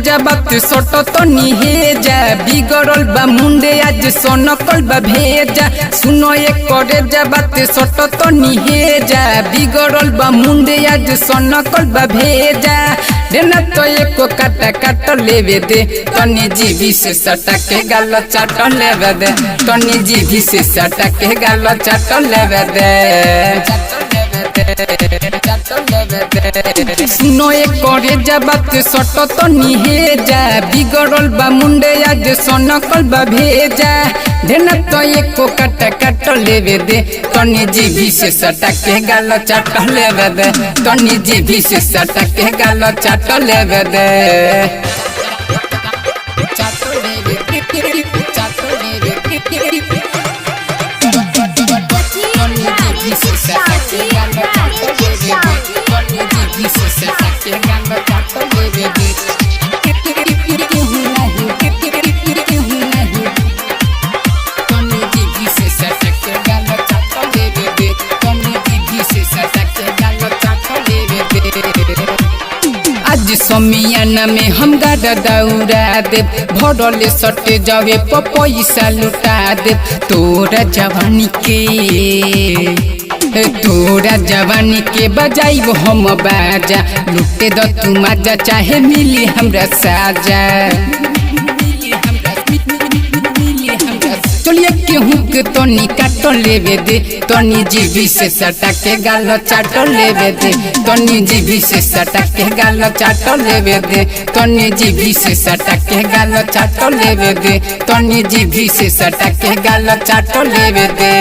जा बात सोट तो निहे जा बिगड़ल बा मुंडे आज सोनकल बा भेजा सुनो एक करे जा बात सोट तो निहे जा बिगड़ल बा मुंडे आज सोनकल बा भेजा देना तो एको काटा काट लेवे दे तनी जीवी से सटा के गाल चाट लेवे दे तनी जीवी से सटा के गाल चाट लेवे दे सुनो एक करे जा बात सट तो निहे जा बिगड़ल बा मुंडे आज सोनकल बा भेजा देना तो एको काटा काट लेवे दे तनी जीवी से सटा के गाल चाट लेवे दे तनी जीवी से सटा के गाल चाट लेवे दे आज समियाना में हम गाड़ा दौड़ा दे भरले सटे जावे पैसा लुटा दे तोरा जवानी के बजाइब हम बाजा लुटे द तू मजा चाहे मिली हमरा साजा चलिए केहू के तनी काट लेवे दे तनी जीवी से सटा के गाल चाट लेवे दे तनी जीवी से सटा के गाल चाट लेवे दे तनी जीवी से सटा के गाल चाट लेवे दे तनी जीवी से सटा के गाल चाट लेवे दे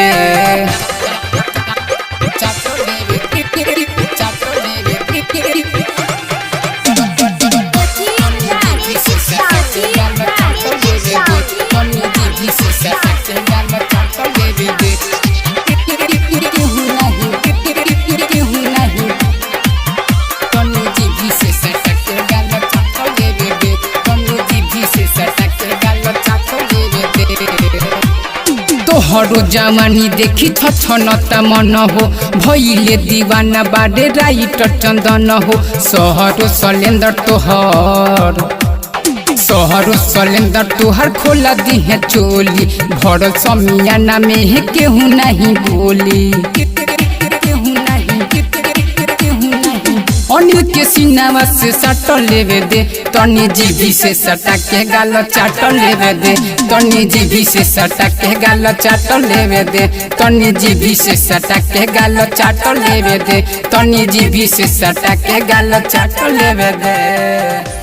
तोहरो जवानी देखी छछनता मन हो भइले दीवाना बाडे राइटर चंदन हो सहरो सलेंदर तोहर खोला दी है चोली भरल समियाना में केहू नहीं बोली अनिल के सीनावा से सट लेवे दे तनी जीवी से सटा के गाल चाट लेवे दे तनी जीवी से सटा के गाल चाट लेवे दे तनी जीवी से सटा के गाल चाट लेवे दे तनी जीवी से सटा के गाल चाट लेवे दे।